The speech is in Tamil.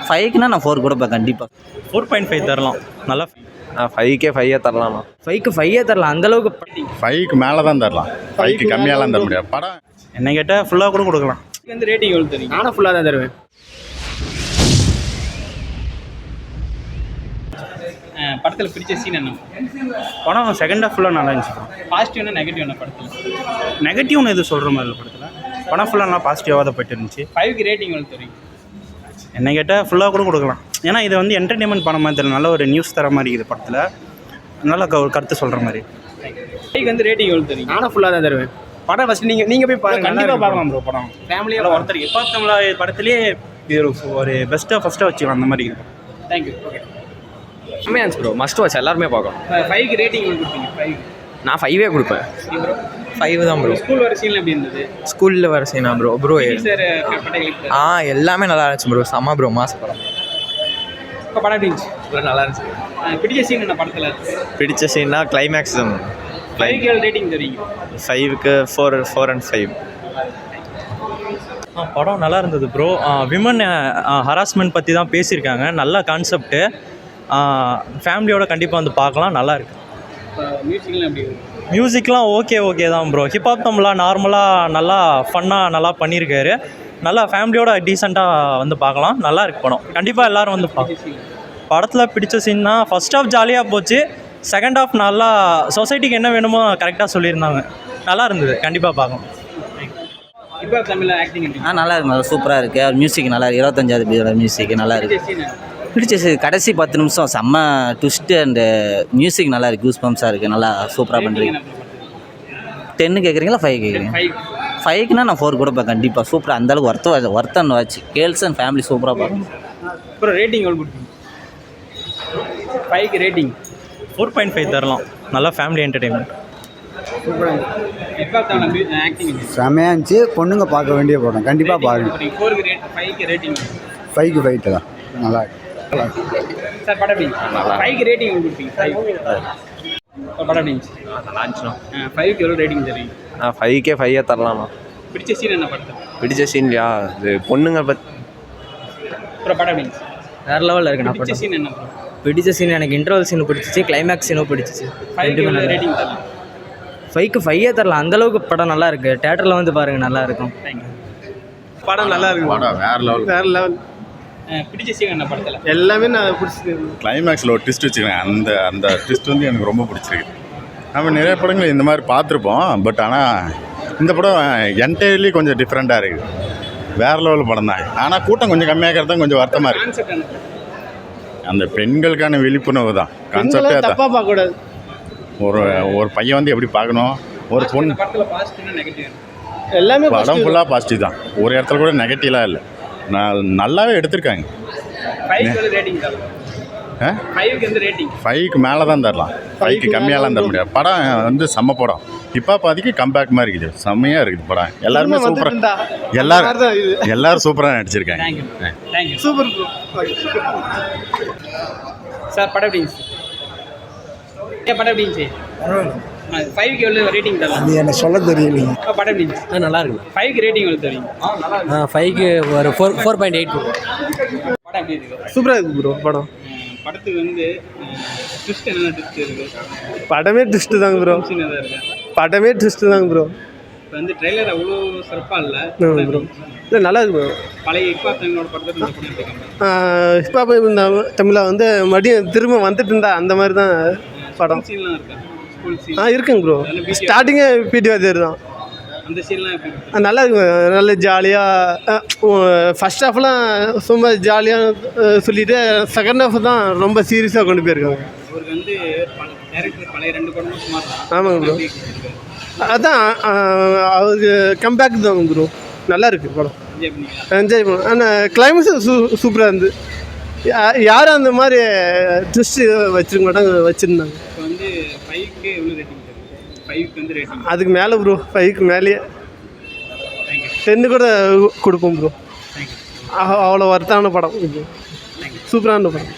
5க்குனா நான் 4 கொடுப்பேன் கண்டிப்பாக. 4.5 தரலாம். நல்லா 5க்கே 5 தரலாமா? 5க்கு 5 தரலாம். அந்தளவுக்கு 5க்கு மேலே தான் தரலாம். 5க்கு கம்மியாலாம் தர முடியாது. படம் என்ன கேட்டால் ஃபுல்லாக கூட கொடுக்கலாம். வந்து ரேட்டிங் எவ்வளோ தெரியும்? நானும் ஃபுல்லாக தான் தருவேன். படத்தில் பிடிச்ச சீன் என்ன? படம் செகண்ட் ஹாஃப் ஃபுல்லாக நல்லா இருந்துச்சு. பாசிட்டிவ் என்ன நெகட்டிவ் என்ன படத்தில்? நெகட்டிவ்னு எதுவும் சொல்கிற மாதிரி இல்லை படத்தில். படம் ஃபுல்லாக நல்லா பாசிட்டிவாக தான் போயிட்டு இருந்துச்சு. 5க்கு ரேட்டிங் எவ்வளோ தெரியும்? என்ன கேட்டால் ஃபுல்லாக கூட கொடுக்கலாம். ஏன்னா இது வந்து என்டர்டெயின்மெண்ட் படம் மாதிரி தெரியல, நல்ல ஒரு நியூஸ் தர மாதிரி இருக்குது படத்தில். நல்லா ஒரு கருத்து சொல்கிற மாதிரி. 5க்கு வந்து ரேட்டிங் எவ்வளோ தெரியும்? நானும் ஃபுல்லாக தான் தருவேன். படம் ஃபஸ்ட்டு நீங்கள் போய் பாருங்கள். கண்டிப்பாக பார்க்கலாம் ப்ரோ. படம் ஃபேமிலியாக ஒருத்தர் எப்பாத்தமிழா படத்துலேயே இது ஒரு பெஸ்ட்டாக ஃபஸ்ட்டாக வச்சுக்கலாம் அந்த மாதிரி இருக்குது. தேங்க்யூ. ஓகே, செம்மையாச்சு ப்ரோ. மஸ்ட் வாட்ச், எல்லாருமே பார்க்கணும். 5க்கு ரேட்டிங் எவ்வளோ கொடுப்பீங்க? 5 நான் 5 கொடுப்பேன். 5 தான் ப்ரோ. ஸ்கூல் வர சீன் எப்படி இருந்தது? ஸ்கூலில் வர சீனா ப்ரோ? சார் பட்டைகள் எல்லாமே நல்லா இருந்துச்சு ப்ரோ. செம்ம ப்ரோ, மாச படம். இப்போ படம் எப்படி இருந்துச்சு? நல்லா இருந்துச்சு. பிடிச்ச சீன் என்ன படத்தில்? பிடிச்ச சீன்னா கிளைமேக்ஸ் தான். 5க்கு எவ்வளோ ரேட்டிங் தெரியும்? 5க்கு 4 and 5. படம் நல்லா இருந்தது ப்ரோ. விமன் ஹராஸ்மெண்ட் பற்றி தான் பேசியிருக்காங்க. நல்ல கான்செப்ட்டு. ஃபேமிலியோட கண்டிப்பாக வந்து பார்க்கலாம். நல்லா இருக்கு. மியூசிக்லாம் எப்படி இருக்கு? மியூசிக்லாம் ஓகே தான் ப்ரோ. ஹிப்ஹாப் தமிழாக நார்மலாக நல்லா ஃபன்னாக நல்லா பண்ணியிருக்காரு. நல்லா ஃபேமிலியோட டீசெண்டாக வந்து பார்க்கலாம். நல்லா இருக்கு படம். கண்டிப்பாக எல்லோரும் வந்து படத்தில் பிடிச்ச சீன்னா ஃபஸ்ட் ஹாஃப் ஜாலியாக போச்சு. செகண்ட் ஹாஃப் நல்லா சொசைட்டிக்கு என்ன வேணுமோ கரெக்டாக சொல்லியிருந்தாங்க. நல்லா இருந்தது. கண்டிப்பாக பார்க்கலாம். இப்போ தமிழில் ஆக்டிங் நல்லா இருக்கு. நல்லா சூப்பராக இருக்குது. அவர் மியூசிக் நல்லா இருக்குது. 25வது மியூசிக் நல்லா இருக்குது. பிடிச்ச கடைசி 10 நிமிஷம் செம்ம ட்விஸ்ட்டு அண்டு மியூசிக் நல்லா இருக்குது. கூஸ் பம்ப்ஸாக இருக்குது. நல்லா சூப்பராக பண்ணுறீங்க. 10 கேட்குறீங்களா 5 கேட்குறீங்க? 5க்குனா நான் 4 கொடுப்பேன் கண்டிப்பாக. சூப்பராக அந்தளவுக்கு ஒர்த்தன் வாட்ச். கேர்ள்ஸ் அண்ட் ஃபேமிலி சூப்பராக பார்க்கணும். அப்புறம் ரேட்டிங் எவ்வளோ கொடுப்பீங்க? 5க்கு ரேட்டிங் 4.5 தரலாம். நல்லா ஃபேமிலி என்டர்டெயின்மெண்ட். செமையாக இருந்துச்சு. பொண்ணுங்க பார்க்க வேண்டிய படம். கண்டிப்பாக பாருங்க. 5க்கு ரேட்டிங் 5க்கு 5 தான். நல்லா சார் படம் 5க்கு ரேட்டிங் எவ்வளோ கொடுப்பீங்க? 5 படம் நல்லா இருந்துச்சுண்ணா. 5க்கு எவ்வளோ ரேட்டிங் தெரியும்? 5க்கே 5 தரலாமா? பிடிச்ச சீன் என்ன படத்தில்? பிடிச்ச சீன்லையா? இது பொண்ணுங்க அப்புறம் படம் வேறு லெவலில் இருக்கு. பிடிச்ச சீன் என்ன? பிடிச்ச சீன் எனக்கு இன்டர்வல் சீன் பிடிச்சிச்சு. கிளைமேக்ஸ் சீனும் பிடிச்சிச்சு. 5க்கு எவ்வளோ ரேட்டிங் தரலாம்? 5க்கு 5 தரலாம். அந்தளவுக்கு படம் நல்லா இருக்குது. தேட்டரில் வந்து பாருங்கள், நல்லா இருக்கும். படம் நல்லா இருக்கு. படம் வேறு லெவல். பிடிச்ச சீன் என்ன படத்தில்? எல்லாமே நான் பிடிச்சிருக்கு. கிளைமேக்ஸில் ஒரு ட்விஸ்ட் வச்சுக்கிறேன். அந்த ட்விஸ்ட் வந்து எனக்கு ரொம்ப பிடிச்சிருக்கு. நம்ம நிறைய படங்கள் இந்த மாதிரி பார்த்துருப்போம். பட் ஆனால் இந்த படம் என்டையர்லி கொஞ்சம் டிஃப்ரெண்ட்டாக இருக்குது. வேறு லெவல் படம் தான். ஆனால் கூட்டம் கொஞ்சம் கம்மியாகிறது தான் கொஞ்சம் வருத்தமாக இருக்குது. அந்த பெண்களுக்கான விழிப்புணர்வு தான் கான்செப்டே. தப்பாக பார்க்கக்கூடாது. ஒரு பையன் வந்து எப்படி பார்க்கணும், ஒரு பொண்ணு. படத்தில் பாசிட்டிவ் நெகட்டிவ் எல்லாமே படம் ஃபுல்லாக பாசிட்டிவ் தான். ஒரு இடத்துல கூட நெகட்டிவ்லாம் இல்லை. நல்லாவே எடுத்திருக்காங்க. 5க்கு ரேட்டிங் தரலாம். 5க்கு வந்து ரேட்டிங் 5க்கு மேலே தான் தரலாம். 5க்கு கம்மியாலாம் தர முடியாது. படம் வந்து செம்ம படம். இப்போ பாதிக்கு கம்பேக் மாதிரி இருக்குது. செம்மையாக இருக்குது படம். எல்லாருமே சூப்பராக எல்லாரும் சூப்பராக நடிச்சிருக்காங்க. தேங்க்யூ. Super sir. படம் எப்படிங்க படம் எப்படிங்க? 5க்கு எவ்வளோ ரேட்டிங் தரலாம்? அது எனக்கு சொல்ல தெரியலைங்க. படம் எப்படிங்க? நல்லா இருக்கு. 5க்கு ரேட்டிங் எவ்வளோ தெரியும்? 5க்கு ஒரு 4.8. படம் எப்படி இருக்கு? சூப்பராக இருக்குது ப்ரோ படம். படத்துக்கு வந்து ட்விஸ்ட் என்ன ட்விஸ்ட் இருக்குது? படமே ட்விஸ்ட்டு தாங்க ப்ரோ. சீன் எதாவது இருக்கா? படமே ட்விஸ்ட்டு தாங்க ப்ரோ. இப்போ வந்து ட்ரெய்லர் அவ்வளோ சிறப்பாக இல்லை ப்ரோ. இல்லை நல்லா இருக்கு ப்ரோ. பழைய ஹிப்ஹாப் தமிழோட படத்தை எடுத்துக்காங்க. ஹிப்ஹாப் இந்த தமிழை வந்து மறுபடியும் திரும்ப வந்துட்டு இருந்தா அந்த மாதிரி தான் படம். சீன்லாம் இருக்கா? ஸ்கூல் சீன் இருக்குங்க ப்ரோ. ஸ்டார்டிங்கே பிடி வாத்தியார் தான். அந்த சீன்லாம் எப்படி? நல்லா இருக்கு. நல்ல ஜாலியாக ஃபஸ்ட் ஹாஃப்லாம் சும்மா ஜாலியாக சொல்லிவிட்டு செகண்ட் ஹாஃப் தான் ரொம்ப சீரியஸாக கொண்டு போயிருக்காங்க. அவருக்கு வந்து டேரக்டர் பழைய 2 படமும் சுமார் தான். ஆமாங்க ப்ரோ. அதான் அவருக்கு கம்பேக் தான் ப்ரோ. நல்லா இருக்குது படம். என்ஜாய் பண்ண. ஆனால் கிளைமேக்ஸ் சூப்பராக இருந்து. யாரும் அந்த மாதிரி ட்விஸ்ட்டு வச்சுருக்க மாட்டாங்க, வச்சுருந்தாங்க. இப்போ வந்து 5க்கு எவ்வளோ ரேட்டிங்? 5க்கு வந்து ரேட்டிங் அதுக்கு மேலே ப்ரோ. 5க்கு மேலேயே 10 கூட கொடுப்போம் ப்ரோ. அவ்வளோ வர்த்தான படம். சூப்பரான படம்.